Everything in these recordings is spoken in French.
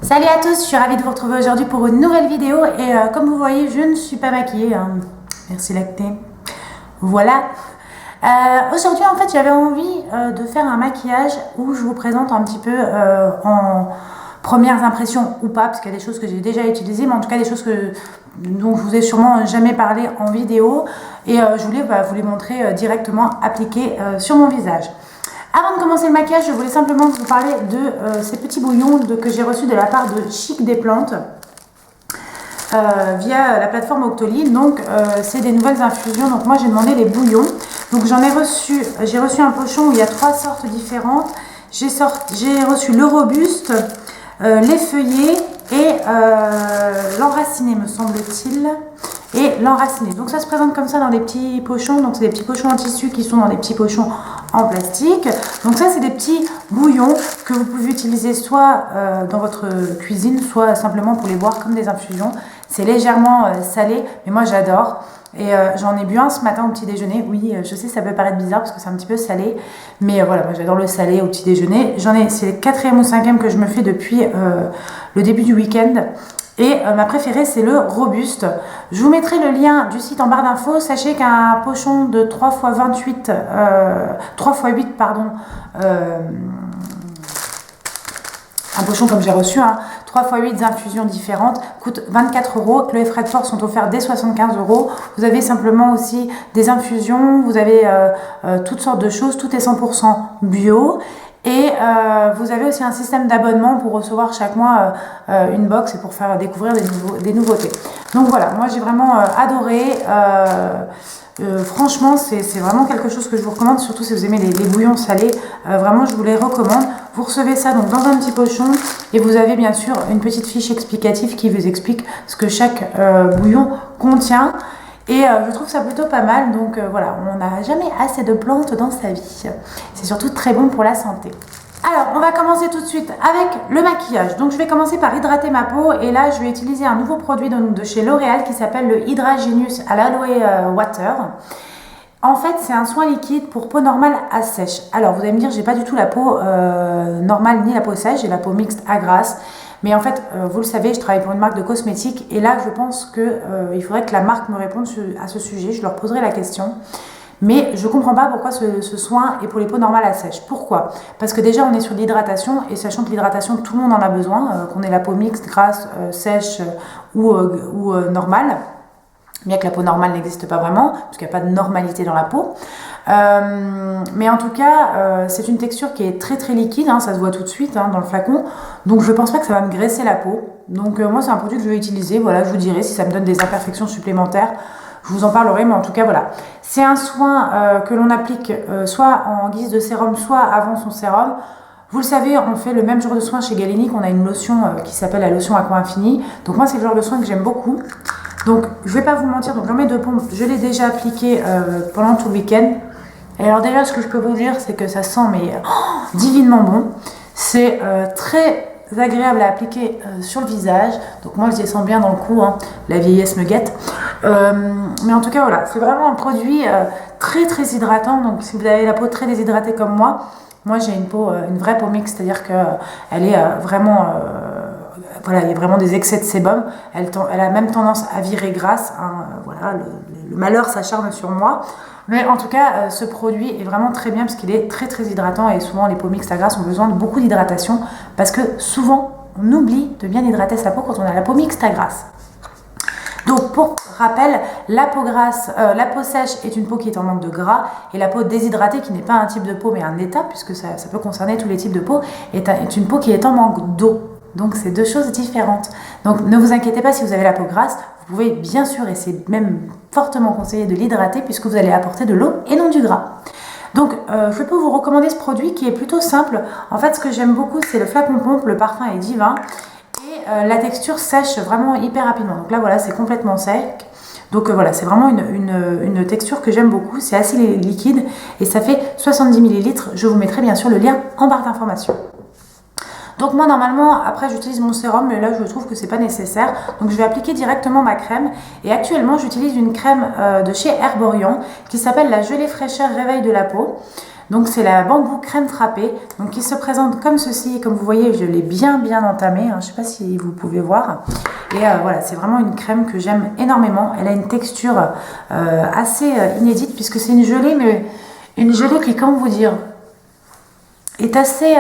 Salut à tous, je suis ravie de vous retrouver aujourd'hui pour une nouvelle vidéo et comme vous voyez, je ne suis pas maquillée, hein. Merci Lacté. Voilà. Aujourd'hui en fait j'avais envie de faire un maquillage où je vous présente un petit peu en premières impressions ou pas, parce qu'il y a des choses que j'ai déjà utilisées, mais en tout cas des choses dont je vous ai sûrement jamais parlé en vidéo et je voulais vous les montrer directement appliquées sur mon visage. Avant de commencer le maquillage, je voulais simplement vous parler de ces petits bouillons que j'ai reçus de la part de Chic des Plantes via la plateforme Octoly. Donc c'est des nouvelles infusions. Donc moi j'ai demandé les bouillons. Donc j'ai reçu un pochon où il y a 3 sortes différentes. J'ai reçu le robuste, l'effeuillé et l'enraciné me semble-t-il. Et l'enraciné. Donc ça se présente comme ça dans des petits pochons. Donc c'est des petits pochons en tissu qui sont dans des petits pochons en plastique. Donc ça c'est des petits bouillons que vous pouvez utiliser soit dans votre cuisine, soit simplement pour les boire comme des infusions. C'est légèrement salé, mais moi j'adore. Et j'en ai bu un ce matin au petit déjeuner. Oui, je sais, ça peut paraître bizarre parce que c'est un petit peu salé. Mais voilà, moi j'adore le salé au petit déjeuner. C'est le 4e ou 5e que je me fais depuis le début du week-end. Et ma préférée, c'est le robuste. Je vous mettrai le lien du site en barre d'infos. Sachez qu'un pochon de 3 x 28, 3 x 8, pardon, un pochon comme j'ai reçu, 3 x 8 infusions différentes, coûte 24 €, que les frais de port sont offerts dès 75 €. Vous avez simplement aussi des infusions, vous avez toutes sortes de choses, tout est 100% bio. Et vous avez aussi un système d'abonnement pour recevoir chaque mois une box et pour faire découvrir des nouveautés. Donc voilà, moi j'ai vraiment adoré. Franchement, c'est vraiment quelque chose que je vous recommande, surtout si vous aimez les bouillons salés. Vraiment, je vous les recommande. Vous recevez ça donc dans un petit pochon et vous avez bien sûr une petite fiche explicative qui vous explique ce que chaque bouillon contient. Et je trouve ça plutôt pas mal, donc voilà, on n'a jamais assez de plantes dans sa vie. C'est surtout très bon pour la santé. Alors, on va commencer tout de suite avec le maquillage. Donc, je vais commencer par hydrater ma peau. Et là, je vais utiliser un nouveau produit de chez L'Oréal qui s'appelle le Hydra Genius à l'Aloe Water. En fait, c'est un soin liquide pour peau normale à sèche. Alors, vous allez me dire, j'ai pas du tout la peau normale ni la peau sèche, j'ai la peau mixte à grasse. Mais en fait, vous le savez, je travaille pour une marque de cosmétiques et là, je pense qu'il faudrait que la marque me réponde à ce sujet. Je leur poserai la question. Mais je ne comprends pas pourquoi ce soin est pour les peaux normales à sèche. Pourquoi? Parce que déjà, on est sur l'hydratation et sachant que l'hydratation, tout le monde en a besoin, qu'on ait la peau mixte, grasse, sèche ou normale. Bien que la peau normale n'existe pas vraiment, parce qu'il n'y a pas de normalité dans la peau. Mais en tout cas, c'est une texture qui est très très liquide, ça se voit tout de suite dans le flacon. Donc je ne pense pas que ça va me graisser la peau. Donc moi c'est un produit que je vais utiliser, voilà, je vous dirai si ça me donne des imperfections supplémentaires. Je vous en parlerai, mais en tout cas voilà. C'est un soin que l'on applique soit en guise de sérum, soit avant son sérum. Vous le savez, on fait le même genre de soin chez Galénic, on a une lotion qui s'appelle la lotion Aqua Infini. Donc moi c'est le genre de soin que j'aime beaucoup. Donc je vais pas vous mentir, donc j'en mets 2 pompes, je l'ai déjà appliqué pendant tout le week-end. Et alors déjà ce que je peux vous dire c'est que ça sent divinement bon. C'est très agréable à appliquer sur le visage. Donc moi je les sens bien dans le cou, la vieillesse me guette. Mais en tout cas voilà, c'est vraiment un produit très très hydratant. Donc si vous avez la peau très déshydratée comme moi j'ai une vraie peau mixte, c'est-à-dire qu'elle est vraiment... voilà, il y a vraiment des excès de sébum. Elle a même tendance à virer grasse. Voilà, le malheur s'acharne sur moi. Mais en tout cas, ce produit est vraiment très bien parce qu'il est très très hydratant et souvent les peaux mixtes à grasse ont besoin de beaucoup d'hydratation parce que souvent on oublie de bien hydrater sa peau quand on a la peau mixte à grasse. Donc pour rappel, la peau sèche est une peau qui est en manque de gras et la peau déshydratée qui n'est pas un type de peau mais un état puisque ça peut concerner tous les types de peau est une peau qui est en manque d'eau. Donc c'est 2 choses différentes. Donc ne vous inquiétez pas si vous avez la peau grasse, vous pouvez bien sûr, et c'est même fortement conseillé de l'hydrater puisque vous allez apporter de l'eau et non du gras. Donc je peux vous recommander ce produit qui est plutôt simple. En fait ce que j'aime beaucoup c'est le flacon pompe, le parfum est divin et la texture sèche vraiment hyper rapidement. Donc là voilà c'est complètement sec. Donc voilà, c'est vraiment une texture que j'aime beaucoup, c'est assez liquide et ça fait 70 ml. Je vous mettrai bien sûr le lien en barre d'information. Donc moi normalement après j'utilise mon sérum mais là je trouve que c'est pas nécessaire, donc je vais appliquer directement ma crème et actuellement j'utilise une crème de chez Herborian qui s'appelle la gelée fraîcheur réveil de la peau. Donc c'est la bambou crème frappée, donc qui se présente comme ceci. Comme vous voyez, je l'ai bien entamée, hein. Je ne sais pas si vous pouvez voir. Et voilà, c'est vraiment une crème que j'aime énormément. Elle a une texture assez inédite puisque c'est une gelée, mais une gelée qui, comment vous dire, est assez...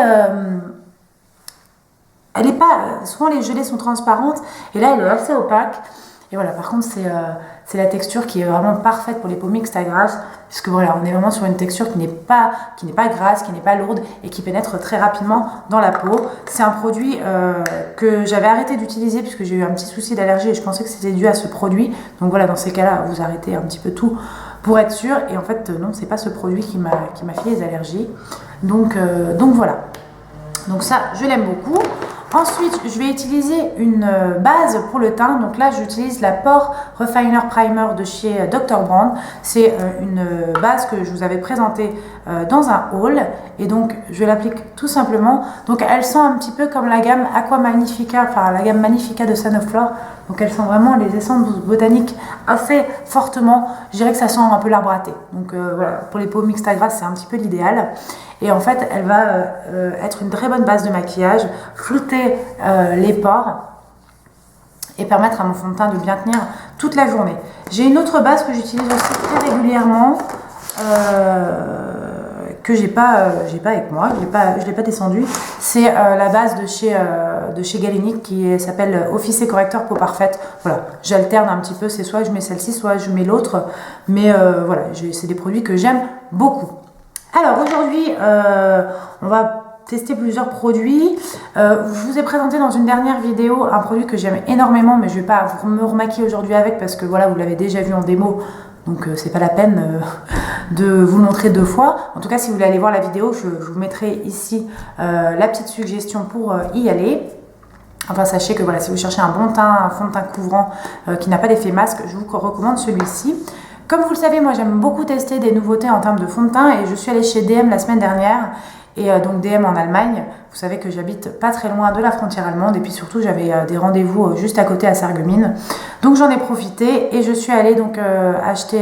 elle est pas... Souvent les gelées sont transparentes et là elle est assez opaque. Et voilà, par contre c'est la texture qui est vraiment parfaite pour les peaux mixtes à grasses, puisque voilà, on est vraiment sur une texture qui n'est pas grasse, qui n'est pas lourde et qui pénètre très rapidement dans la peau. C'est un produit que j'avais arrêté d'utiliser puisque j'ai eu un petit souci d'allergie et je pensais que c'était dû à ce produit. Donc voilà, dans ces cas-là, vous arrêtez un petit peu tout pour être sûr. Et en fait, non, c'est pas ce produit qui m'a fait les allergies. Donc voilà. Donc ça, je l'aime beaucoup. Ensuite, je vais utiliser une base pour le teint. Donc là, j'utilise la Pore Refiner Primer de chez Dr. Brand. C'est une base que je vous avais présentée dans un haul. Et donc, je l'applique tout simplement. Donc, elle sent un petit peu comme la gamme Aqua Magnifica, enfin la gamme Magnifica de Sanoflore. Donc, elle sent vraiment les essences botaniques assez fortement. Je dirais que ça sent un peu l'arbre à thé. Donc, voilà, pour les peaux mixtes à grasse, c'est un petit peu l'idéal. Et en fait, elle va être une très bonne base de maquillage, flouter les pores et permettre à mon fond de teint de bien tenir toute la journée. J'ai une autre base que j'utilise aussi très régulièrement, que j'ai pas avec moi, je l'ai pas descendue. C'est la base de chez Galénic qui s'appelle Office et Correcteur Peau Parfaite. Voilà, j'alterne un petit peu, c'est soit je mets celle-ci, soit je mets l'autre. Mais voilà, c'est des produits que j'aime beaucoup. Alors aujourd'hui, on va tester plusieurs produits. Je vous ai présenté dans une dernière vidéo un produit que j'aime énormément, mais je ne vais pas me remaquiller aujourd'hui avec parce que voilà, vous l'avez déjà vu en démo, donc c'est pas la peine de vous le montrer deux fois. En tout cas, si vous voulez aller voir la vidéo, je vous mettrai ici la petite suggestion pour y aller. Enfin, sachez que voilà, si vous cherchez un bon teint, un fond de teint couvrant qui n'a pas d'effet masque, je vous recommande celui-ci. Comme vous le savez, moi j'aime beaucoup tester des nouveautés en termes de fond de teint et je suis allée chez DM la semaine dernière et donc DM en Allemagne. Vous savez que j'habite pas très loin de la frontière allemande et puis surtout j'avais des rendez-vous juste à côté à Sarreguemines. Donc j'en ai profité et je suis allée donc acheter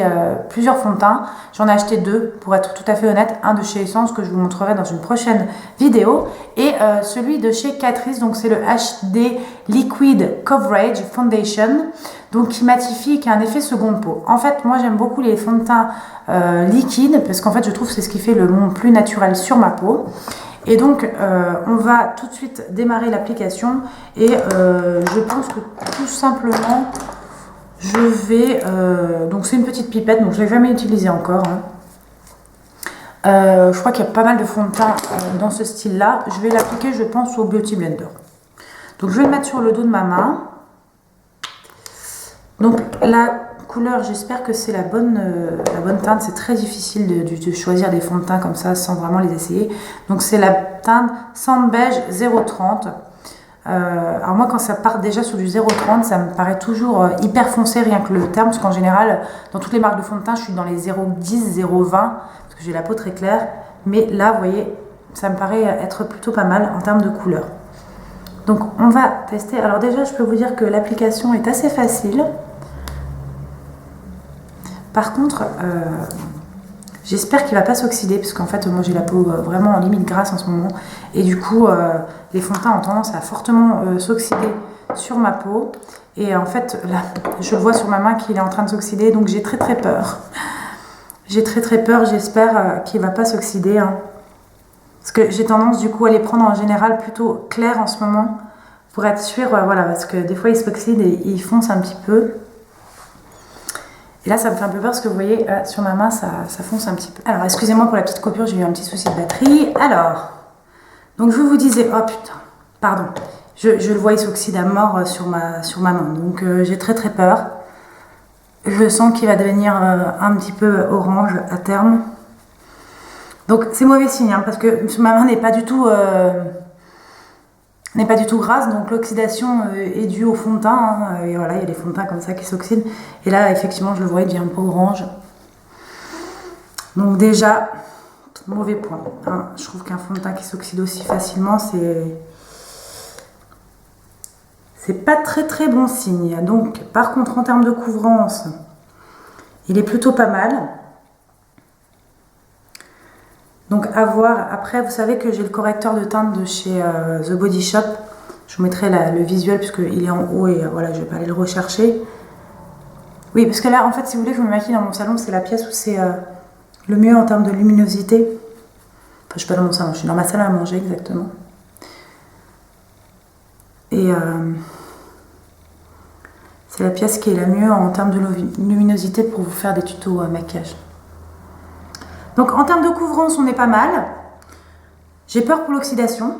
plusieurs fonds de teint. J'en ai acheté deux pour être tout à fait honnête, un de chez Essence que je vous montrerai dans une prochaine vidéo et celui de chez Catrice, donc c'est le HD Liquid Coverage Foundation. Donc qui matifie et qui a un effet seconde peau. En fait, moi j'aime beaucoup les fonds de teint liquides parce qu'en fait je trouve que c'est ce qui fait le mon plus naturel sur ma peau. Et donc on va tout de suite démarrer l'application et je pense que tout simplement je vais... donc c'est une petite pipette, donc je ne l'ai jamais utilisée encore. Hein. Je crois qu'il y a pas mal de fonds de teint dans ce style-là. Je vais l'appliquer, je pense, au Beauty Blender. Donc je vais le mettre sur le dos de ma main. Donc la couleur, j'espère que c'est la bonne teinte. C'est très difficile de choisir des fonds de teint comme ça sans vraiment les essayer. Donc c'est la teinte Sand Beige 030. Alors moi quand ça part déjà sur du 030, ça me paraît toujours hyper foncé rien que le terme. Parce qu'en général, dans toutes les marques de fond de teint, je suis dans les 010, 020 parce que j'ai la peau très claire. Mais là, vous voyez, ça me paraît être plutôt pas mal en termes de couleur. Donc on va tester. Alors déjà, je peux vous dire que l'application est assez facile. Par contre, j'espère qu'il ne va pas s'oxyder parce qu'en fait, moi j'ai la peau vraiment en limite grasse en ce moment. Et du coup, les fonds de teint ont tendance à fortement s'oxyder sur ma peau. Et en fait, là, je le vois sur ma main qu'il est en train de s'oxyder. Donc j'ai très très peur. J'ai très très peur, j'espère qu'il ne va pas s'oxyder. Hein. Parce que j'ai tendance du coup à les prendre en général plutôt clairs en ce moment. Pour être sûre, voilà, parce que des fois ils s'oxydent et ils foncent un petit peu. Et là, ça me fait un peu peur parce que vous voyez, sur ma main, ça fonce un petit peu. Alors, excusez-moi pour la petite coupure, j'ai eu un petit souci de batterie. Alors, donc je vous disais, oh putain, pardon, je le vois, il s'oxyde à mort sur ma main. Donc, j'ai très très peur. Je sens qu'il va devenir un petit peu orange à terme. Donc, c'est mauvais signe, hein, parce que ma main n'est pas du tout grasse, donc l'oxydation est due au fond de teint. Hein, et voilà, il y a des fonds de teint comme ça qui s'oxydent. Et là, effectivement, je le vois, il devient un peu orange. Donc déjà, mauvais point. Hein. Je trouve qu'un fond de teint qui s'oxyde aussi facilement, c'est pas très très bon signe. Donc, par contre, en termes de couvrance, il est plutôt pas mal. Donc à voir. Après, vous savez que j'ai le correcteur de teinte de chez The Body Shop. Je vous mettrai le visuel puisqu'il est en haut et voilà, je vais pas aller le rechercher. Oui, parce que là, en fait, si vous voulez, je me maquille dans mon salon, c'est la pièce où c'est le mieux en termes de luminosité. Enfin, je suis pas dans mon salon, je suis dans ma salle à manger exactement. Et c'est la pièce qui est la mieux en termes de luminosité pour vous faire des tutos maquillage. Donc en termes de couvrance, on est pas mal. J'ai peur pour l'oxydation.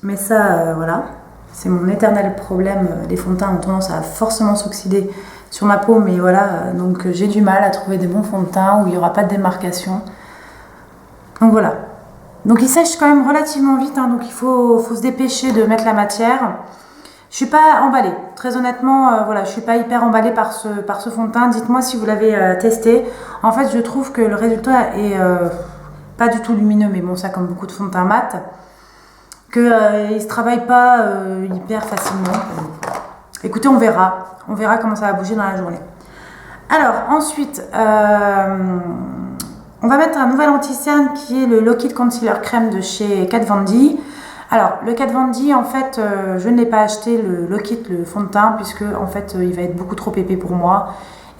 Mais ça, voilà, c'est mon éternel problème. Les fonds de teint ont tendance à forcément s'oxyder sur ma peau. Mais voilà, donc j'ai du mal à trouver des bons fonds de teint où il n'y aura pas de démarcation. Donc voilà. Donc il sèche quand même relativement vite. Hein, donc il faut se dépêcher de mettre la matière. Je suis pas emballée. Très honnêtement, voilà, je suis pas hyper emballée par ce fond de teint. Dites-moi si vous l'avez testé. En fait, je trouve que le résultat est pas du tout lumineux, mais bon, ça comme beaucoup de fonds de teint mat, que il se travaille pas hyper facilement. Écoutez, on verra comment ça va bouger dans la journée. Alors ensuite, on va mettre un nouvel anti-cerne qui est le Lock It Concealer Crème de chez Kat Von D. Alors, le Kat Von D, en fait, je ne l'ai pas acheté, le Lock It, le fond de teint, puisque, en fait, il va être beaucoup trop épais pour moi.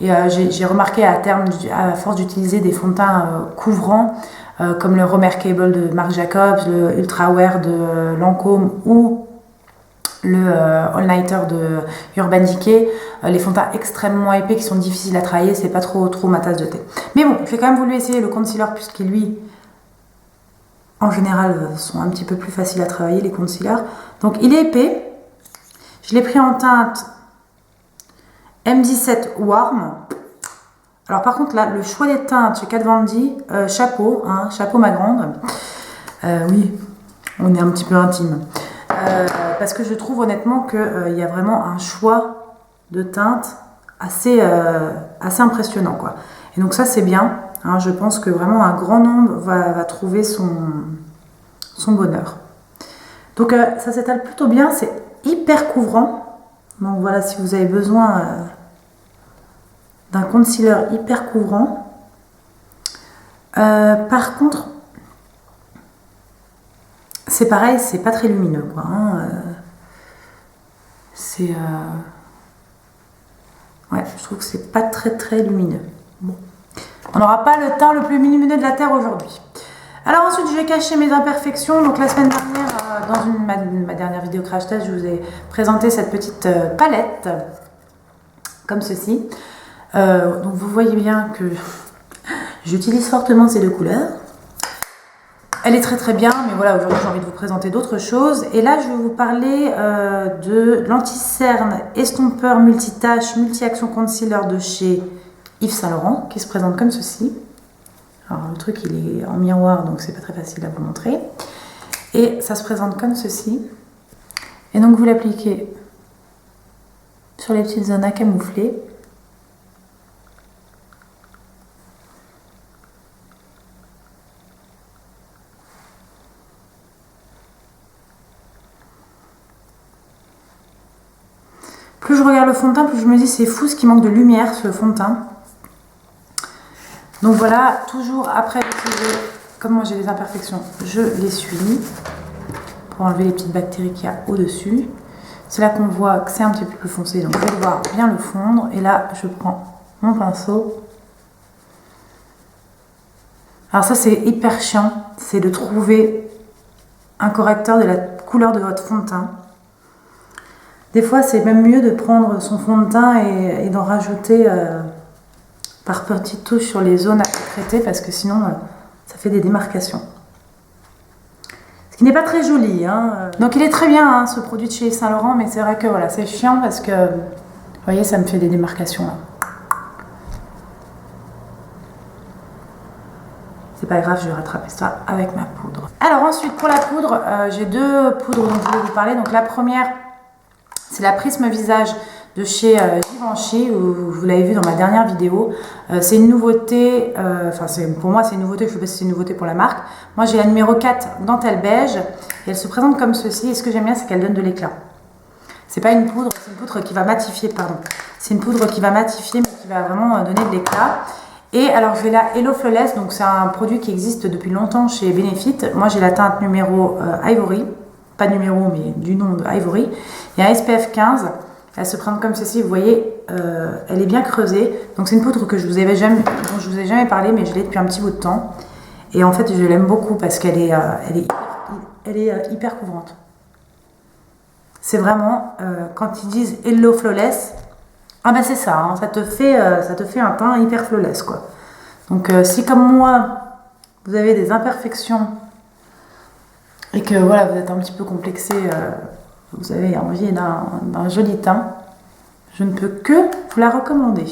Et j'ai remarqué à terme, à force d'utiliser des fonds de teint couvrants, comme le Remarkable de Marc Jacobs, le Ultra Wear de Lancôme ou le All Nighter de Urban Decay, les fonds de teint extrêmement épais qui sont difficiles à travailler, c'est pas trop ma tasse de thé. Mais bon, j'ai quand même voulu essayer le concealer, puisqu'il lui... en général, sont un petit peu plus faciles à travailler, les concealers. Donc, il est épais. Je l'ai pris en teinte M17 Warm. Alors, par contre, là, le choix des teintes chez Kat Von D, chapeau, hein, chapeau ma grande. Oui, on est un petit peu intime. Parce que je trouve honnêtement qu'il y a vraiment un choix de teintes assez impressionnant, quoi. Et donc, ça, c'est bien. Hein, je pense que vraiment un grand nombre va trouver son bonheur. Donc ça s'étale plutôt bien, c'est hyper couvrant. Donc voilà, si vous avez besoin d'un concealer hyper couvrant. Par contre, c'est pareil, c'est pas très lumineux, quoi. Hein, ouais, je trouve que c'est pas très lumineux. Bon. On n'aura pas le teint le plus lumineux de la Terre aujourd'hui. Alors ensuite, je vais cacher mes imperfections. Donc la semaine dernière, dans ma dernière vidéo crash test, je vous ai présenté cette petite palette, comme ceci. Donc vous voyez bien que j'utilise fortement ces deux couleurs. Elle est très bien, mais voilà, aujourd'hui j'ai envie de vous présenter d'autres choses. Et là, je vais vous parler de l'anti-cerne estompeur multitâche multi-action concealer de chez Yves Saint Laurent, qui se présente comme ceci. Alors le truc il est en miroir, donc c'est pas très facile à vous montrer. Et ça se présente comme ceci. Et donc vous l'appliquez sur les petites zones à camoufler. Plus je regarde le fond de teint, plus je me dis c'est fou ce qui manque de lumière, ce fond de teint. Donc voilà, toujours après utiliser, comme moi j'ai des imperfections, je l'essuie pour enlever les petites bactéries qu'il y a au-dessus. C'est là qu'on voit que c'est un petit peu plus foncé, donc je vais devoir bien le fondre. Et là, je prends mon pinceau. Alors ça, c'est hyper chiant, c'est de trouver un correcteur de la couleur de votre fond de teint. Des fois, c'est même mieux de prendre son fond de teint et d'en rajouter par petites touches sur les zones à traiter, parce que sinon, ça fait des démarcations. Ce qui n'est pas très joli. Hein. Donc il est très bien, hein, ce produit de chez Saint Laurent, mais c'est vrai que voilà, c'est chiant parce que, vous voyez, ça me fait des démarcations là. C'est pas grave, je vais rattraper ça avec ma poudre. Alors ensuite, pour la poudre, j'ai deux poudres dont je voulais vous parler. Donc la première, c'est la Prisme Visage de chez Givenchy, vous l'avez vu dans ma dernière vidéo. C'est une nouveauté, pour moi c'est une nouveauté, je ne sais pas si c'est une nouveauté pour la marque. Moi j'ai la numéro 4 dentelle beige, et elle se présente comme ceci, et ce que j'aime bien c'est qu'elle donne de l'éclat. C'est pas une poudre, c'est une poudre qui va matifier, pardon. C'est une poudre qui va matifier, mais qui va vraiment donner de l'éclat. Et alors j'ai la Hello Flawless, donc c'est un produit qui existe depuis longtemps chez Benefit. Moi j'ai la teinte numéro Ivory, pas numéro mais du nom de Ivory. Il y a un SPF 15, elle se présente comme ceci, vous voyez, elle est bien creusée. Donc c'est une poudre que dont je vous ai jamais parlé, mais je l'ai depuis un petit bout de temps. Et en fait je l'aime beaucoup parce qu'elle est, hyper couvrante. C'est vraiment, quand ils disent Hello Flawless, ah ben c'est ça, hein, ça te fait un teint hyper flawless quoi. Donc si comme moi, vous avez des imperfections et que voilà, vous êtes un petit peu complexé, vous avez envie d'un joli teint, je ne peux que vous la recommander.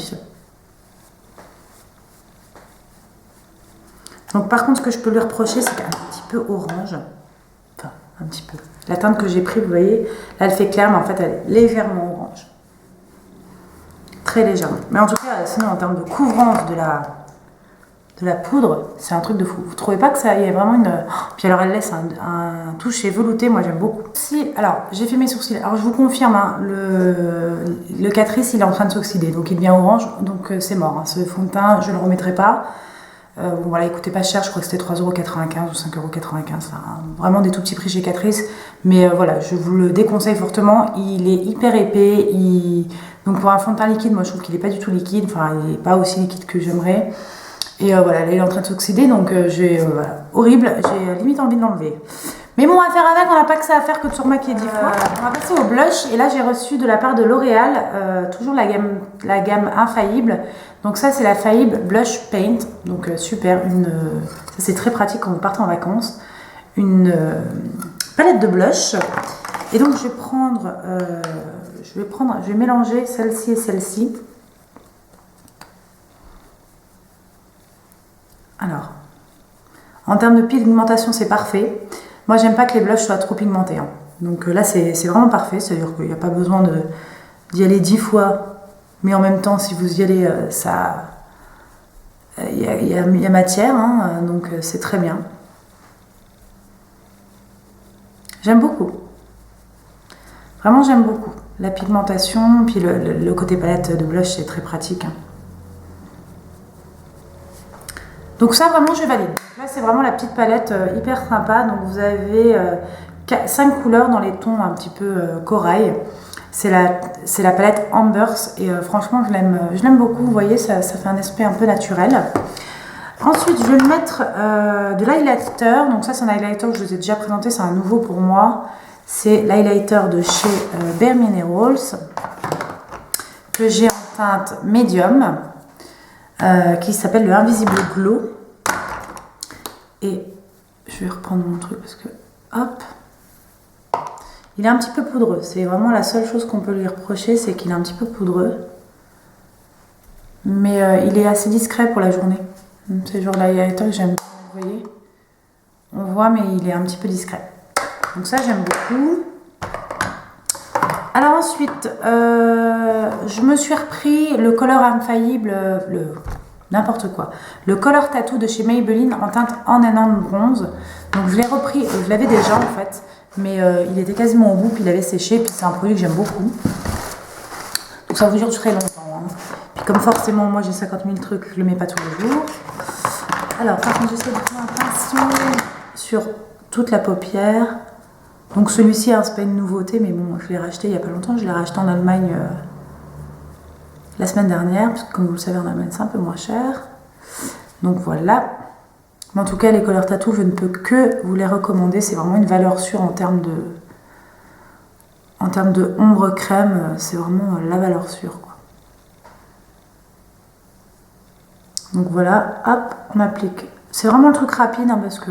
Donc par contre, ce que je peux lui reprocher, c'est qu'elle est un petit peu orange. Enfin, un petit peu. La teinte que j'ai prise, vous voyez, là elle fait clair, mais en fait elle est légèrement orange. Très légèrement. Mais en tout cas, sinon en termes de couvrance de la poudre, c'est un truc de fou. Vous trouvez pas que ça y est vraiment une... Puis alors elle laisse un toucher velouté, moi j'aime beaucoup. Si, alors j'ai fait mes sourcils. Alors je vous confirme, hein, le Catrice il est en train de s'oxyder, donc il devient orange, donc c'est mort. Hein. Ce fond de teint, je ne le remettrai pas. Bon voilà, il coûtait pas cher, je crois que c'était 3,95 € ou 5,95 €. Vraiment des tout petits prix chez Catrice. Mais voilà, je vous le déconseille fortement. Il est hyper épais. Donc pour un fond de teint liquide, moi je trouve qu'il n'est pas du tout liquide. Enfin, il n'est pas aussi liquide que j'aimerais. Et voilà, là il est en train de s'oxyder, donc voilà, horrible. J'ai limite envie de l'enlever. Mais bon, à faire avec, on n'a pas que ça à faire que de se remaquiller 10 fois. On va passer au blush. Et là, j'ai reçu de la part de L'Oréal, toujours la gamme Infaillible. Donc ça, c'est la Faillible Blush Paint. Donc super. Ça, c'est très pratique quand vous partez en vacances. Une palette de blush. Et donc, je vais mélanger celle-ci et celle-ci. Alors, en termes de pigmentation, c'est parfait. Moi, j'aime pas que les blushs soient trop pigmentés. Hein. Donc là, c'est vraiment parfait. C'est-à-dire qu'il n'y a pas besoin d'y aller 10 fois. Mais en même temps, si vous y allez, il y a matière. Hein, donc c'est très bien. J'aime beaucoup. Vraiment, j'aime beaucoup. La pigmentation, puis le côté palette de blush, c'est très pratique. Hein. Donc ça, vraiment, je valide. Là, c'est vraiment la petite palette hyper sympa. Donc vous avez 5 couleurs dans les tons un petit peu corail. C'est la palette Ambers et franchement, je l'aime beaucoup. Vous voyez, ça fait un aspect un peu naturel. Ensuite, je vais mettre de l'highlighter. Donc ça, c'est un highlighter que je vous ai déjà présenté. C'est un nouveau pour moi. C'est l'highlighter de chez Bare Minerals que j'ai en teinte médium. Qui s'appelle le Invisible Glow. Et je vais reprendre mon truc parce que, hop, il est un petit peu poudreux. C'est vraiment la seule chose qu'on peut lui reprocher, c'est qu'il est un petit peu poudreux. Mais il est assez discret pour la journée. C'est le genre d'highlighter que j'aime bien, vous voyez. On voit, mais il est un petit peu discret. Donc ça, j'aime beaucoup. Alors ensuite, je me suis repris le Color Infaillible, n'importe quoi. Le Color Tattoo de chez Maybelline en teinte On and On bronze. Donc je l'ai repris, je l'avais déjà en fait, mais il était quasiment au bout, puis il avait séché, puis c'est un produit que j'aime beaucoup. Donc ça vous dure très longtemps. Hein. Puis comme forcément moi j'ai 50 000 trucs, je le mets pas tous les jours. Alors par contre j'essaie de faire un pinceau sur toute la paupière. Donc celui-ci, hein, c'est pas une nouveauté, mais bon, je l'ai racheté il n'y a pas longtemps. Je l'ai racheté en Allemagne la semaine dernière, parce que comme vous le savez, en Allemagne, c'est un peu moins cher. Donc voilà. Mais en tout cas, les Color Tattoo, je ne peux que vous les recommander. C'est vraiment une valeur sûre en termes de ombre crème. C'est vraiment la valeur sûre, quoi. Donc voilà, hop, on applique. C'est vraiment le truc rapide, hein, parce que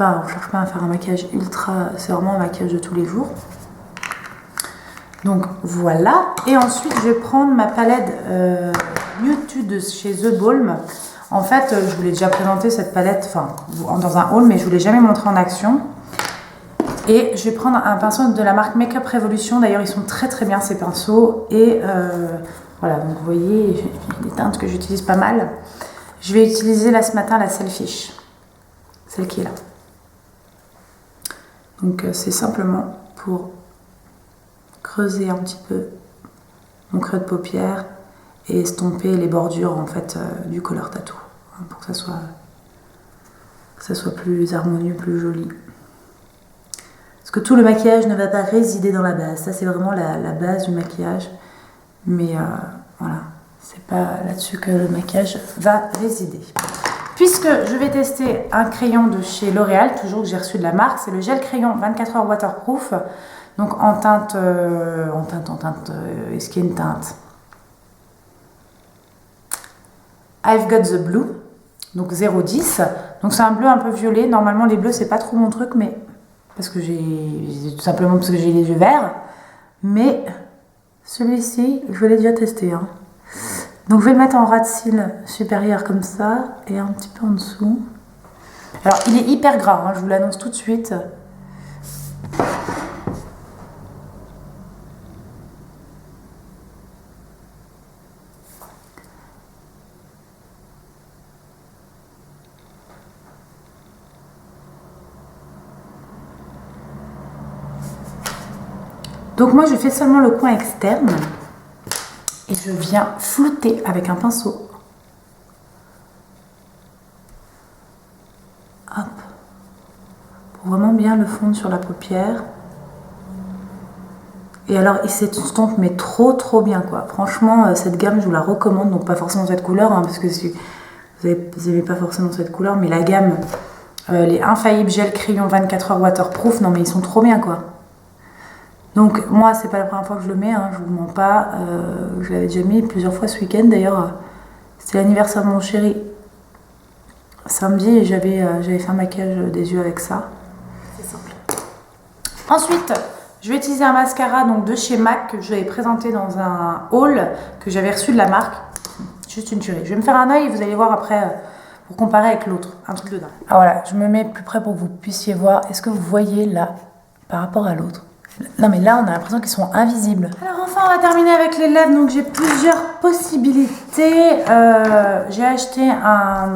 on ne cherche pas à faire un maquillage ultra, c'est vraiment un maquillage de tous les jours. Donc voilà. Et ensuite, je vais prendre ma palette Nude de chez The Balm. En fait, je vous l'ai déjà présenté cette palette dans un haul, mais je ne vous l'ai jamais montré en action. Et je vais prendre un pinceau de la marque Makeup Revolution. D'ailleurs, ils sont très très bien ces pinceaux. Et voilà, donc vous voyez, des teintes que j'utilise pas mal. Je vais utiliser là ce matin la Selfish. Celle qui est là. Donc c'est simplement pour creuser un petit peu mon creux de paupière et estomper les bordures en fait du Color Tattoo, hein, pour que ça soit plus harmonieux, plus joli. Parce que tout le maquillage ne va pas résider dans la base. Ça, c'est vraiment la base du maquillage. Mais voilà, c'est pas là-dessus que le maquillage va résider. Puisque je vais tester un crayon de chez L'Oréal, toujours que j'ai reçu de la marque, c'est le gel crayon 24 heures waterproof. Donc en teinte skin teinte. I've got the blue, donc 0,10. Donc c'est un bleu un peu violet. Normalement les bleus c'est pas trop mon truc, mais parce que tout simplement parce que j'ai les yeux verts. Mais celui-ci, je l'ai déjà testé. Hein. Donc je vais le mettre en ras de cils supérieur comme ça et un petit peu en dessous. Alors il est hyper gras, hein, je vous l'annonce tout de suite. Donc moi je fais seulement le coin externe et je viens flouter avec un pinceau. Hop. Pour vraiment bien le fondre sur la paupière. Et alors il s'estompe mais trop bien quoi. Franchement cette gamme je vous la recommande, donc pas forcément cette couleur hein, parce que si vous n'aimez pas forcément cette couleur, mais la gamme les Infaillibles gel crayon 24 heures waterproof, non mais ils sont trop bien quoi. Donc moi c'est pas la première fois que je le mets, hein, je vous mens pas, je l'avais déjà mis plusieurs fois ce week-end d'ailleurs, c'était l'anniversaire de mon chéri samedi et j'avais fait un maquillage des yeux avec ça. C'est simple. Ensuite je vais utiliser un mascara donc, de chez MAC que je vais présenter dans un haul que j'avais reçu de la marque, juste une tuerie. Je vais me faire un œil et vous allez voir après pour comparer avec l'autre, un truc dedans. Ah voilà, je me mets plus près pour que vous puissiez voir, est-ce que vous voyez là par rapport à l'autre? Non mais là on a l'impression qu'ils sont invisibles. Alors enfin on va terminer avec les lèvres, donc j'ai plusieurs possibilités. J'ai acheté un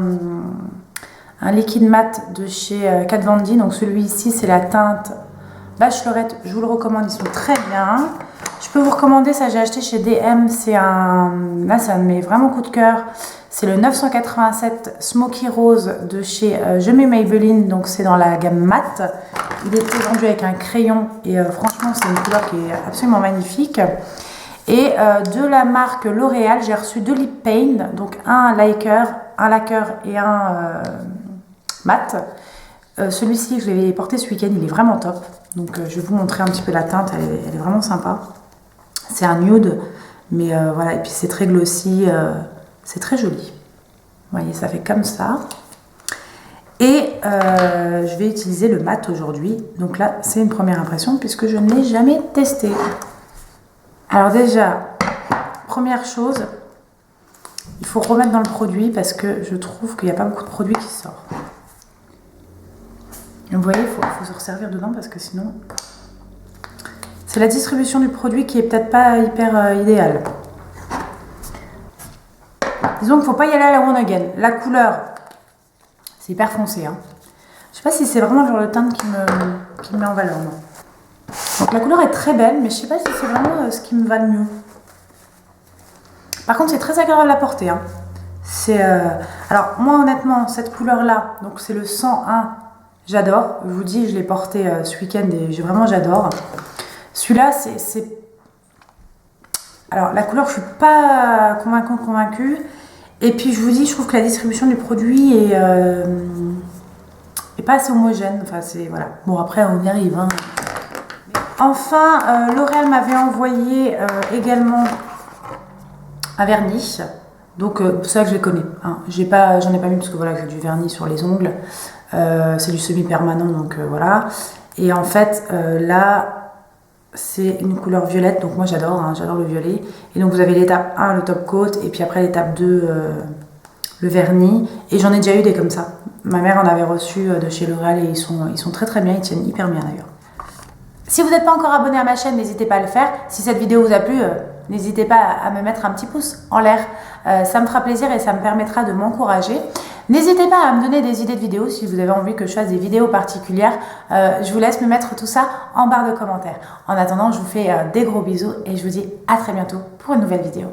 liquide mat de chez Kat Von D, donc celui-ci c'est la teinte Bachelorette, je vous le recommande, ils sont très bien. Je peux vous recommander ça, j'ai acheté chez DM, là c'est un de mes vraiment coups de cœur. C'est le 987 Smoky Rose de chez Je mets Maybelline, donc c'est dans la gamme mat. Il était vendu avec un crayon et franchement c'est une couleur qui est absolument magnifique. Et de la marque L'Oréal, j'ai reçu 2 lip paint, donc un lacquer et un mat. Celui-ci je l'ai porté ce week-end, il est vraiment top. Donc je vais vous montrer un petit peu la teinte, elle est vraiment sympa. C'est un nude, mais voilà, et puis c'est très glossy. C'est très joli. Vous voyez, ça fait comme ça. Et je vais utiliser le mat aujourd'hui. Donc là, c'est une première impression puisque je ne l'ai jamais testé. Alors déjà, première chose, il faut remettre dans le produit parce que je trouve qu'il n'y a pas beaucoup de produits qui sortent. Vous voyez, il faut se resservir dedans parce que sinon... C'est la distribution du produit qui est peut-être pas hyper idéale. Disons qu'il ne faut pas y aller à la one again. La couleur, c'est hyper foncé. Hein. Je ne sais pas si c'est vraiment genre le teint qui me met en valeur. Non. Donc la couleur est très belle, mais je ne sais pas si c'est vraiment ce qui me va le mieux. Par contre, c'est très agréable à porter. Hein. Alors moi honnêtement, cette couleur-là, donc c'est le 101, j'adore. Je vous dis, je l'ai porté ce week-end et j'adore. Celui-là, c'est... Alors la couleur, je ne suis pas convaincue. Et puis je vous dis, je trouve que la distribution du produit est pas assez homogène. Enfin, c'est voilà. Bon, après, on y arrive. Hein. Enfin, L'Oréal m'avait envoyé également un vernis. Donc, c'est ça que je les connais. Hein. J'en ai pas mis parce que voilà, j'ai du vernis sur les ongles. C'est du semi-permanent, donc voilà. Et en fait, là, c'est une couleur violette, donc moi j'adore, hein, j'adore le violet. Et donc vous avez l'étape 1, le top coat, et puis après l'étape 2, le vernis. Et j'en ai déjà eu des comme ça. Ma mère en avait reçu de chez L'Oréal et ils sont très bien, ils tiennent hyper bien d'ailleurs. Si vous n'êtes pas encore abonné à ma chaîne, n'hésitez pas à le faire. Si cette vidéo vous a plu, n'hésitez pas à me mettre un petit pouce en l'air. Ça me fera plaisir et ça me permettra de m'encourager. N'hésitez pas à me donner des idées de vidéos si vous avez envie que je fasse des vidéos particulières. Je vous laisse me mettre tout ça en barre de commentaires. En attendant, je vous fais des gros bisous et je vous dis à très bientôt pour une nouvelle vidéo.